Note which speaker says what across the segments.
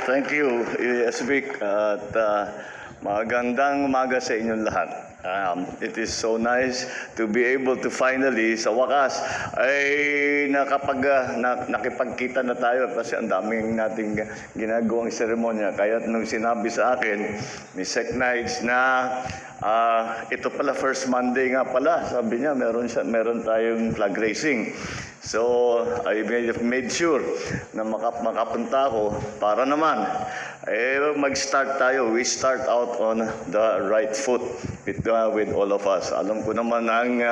Speaker 1: Thank you, Esvic, at magandang umaga sa inyong lahat. It is so nice to be able to finally, sa wakas, ay nakipagkita na tayo kasi ang daming nating ginagawang seremonya. Kaya nung sinabi sa akin ni Sec Knights na ito pala first Monday nga pala, sabi niya meron tayong flag racing. So I made sure na makapunta ako para naman mag-start tayo. We start out on the right foot with all of us. Alam ko naman ang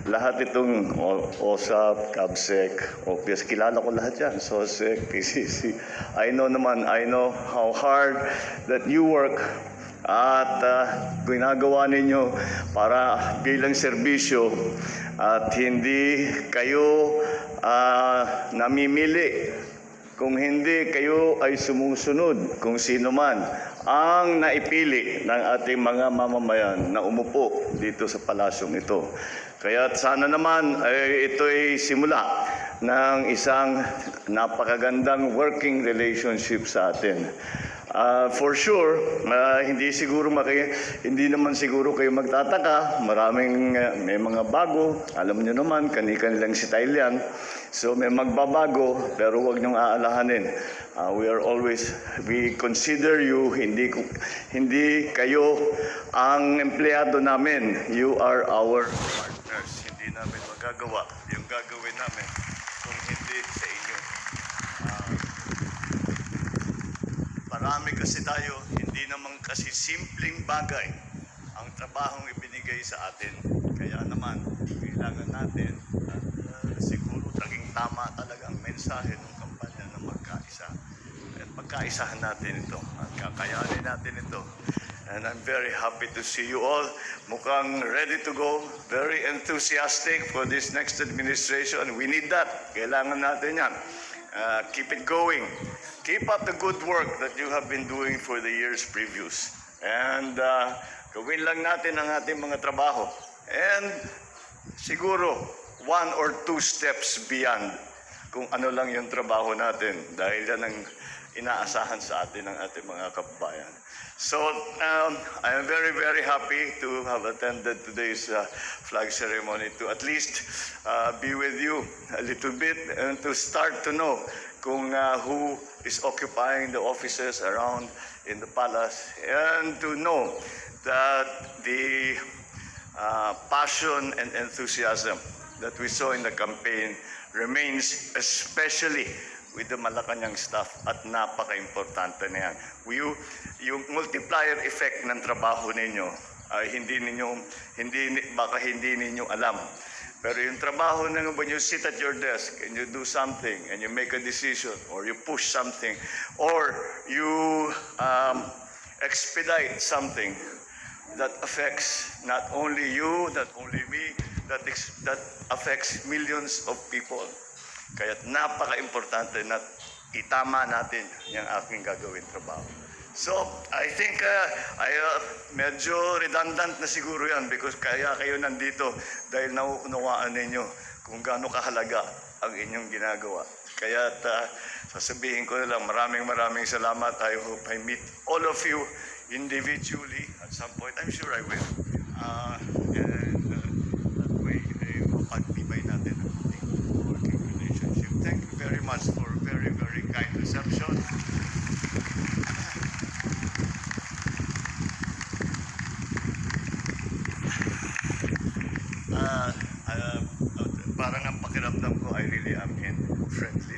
Speaker 1: lahat itong OSAP, CABSEC, OPS, kilala ko lahat yan. SOSEC, PCC. I know how hard that you work at ginagawa ninyo para bilang serbisyo at hindi kayo namimili kung hindi kayo ay sumusunod kung sino man ang naipili ng ating mga mamamayan na umupo dito sa palasyong ito. Kaya sana naman ito'y simula ng isang napakagandang working relationship sa atin. For sure, hindi naman siguro kayo magtataka. May mga bago. Alam niyo naman, kani-kanilang style yan. So may magbabago, pero huwag niyong aalahanin. We consider you, hindi kayo ang empleyado namin. You are our partners. Hindi namin magagawa yung gagawin namin kung hindi sa inyo. Marami kasi tayo, hindi naman kasi simpleng bagay ang trabahong ibinigay sa atin. Kaya naman, kailangan natin siguro naging tama talaga ang mensahe ng kampanya na magkaisa. At magkaisahan natin ito at kakayanin natin ito. And I'm very happy to see you all. Mukhang ready to go, very enthusiastic for this next administration. We need that. Kailangan natin yan. Keep it going. Keep up the good work that you have been doing for the years previous. And gawin lang natin ang ating mga trabaho. And siguro, 1 or 2 steps beyond kung ano lang yung trabaho natin. Dahil yan ang inaasahan sa atin ng ating mga kababayan. So, I am very, very happy to have attended today's flag ceremony to at least be with you a little bit and to start to know kung who is occupying the offices around in the palace and to know that the passion and enthusiasm that we saw in the campaign remains, especially with the Malacanang staff, at napaka-importante na yan. Yung multiplier effect ng trabaho ninyo ay baka hindi ninyo alam. Pero yung trabaho ng when you sit at your desk and you do something and you make a decision or you push something or you expedite something that affects not only you, not only me, that affects millions of people. Kaya napaka-importante na itama natin yung aking gagawin trabaho. So, I think medyo redundant na siguro yan because kaya kayo nandito dahil nauunawaan ninyo kung gaano kahalaga ang inyong ginagawa. Kaya sasabihin ko na lang, maraming salamat. I hope I meet all of you individually at some point. I'm sure I will. That way, mapagtibay natin ang ating working relationship. Thank you very much for a very, very kind reception. Parang ang pakiramdam ko, I really am in friendly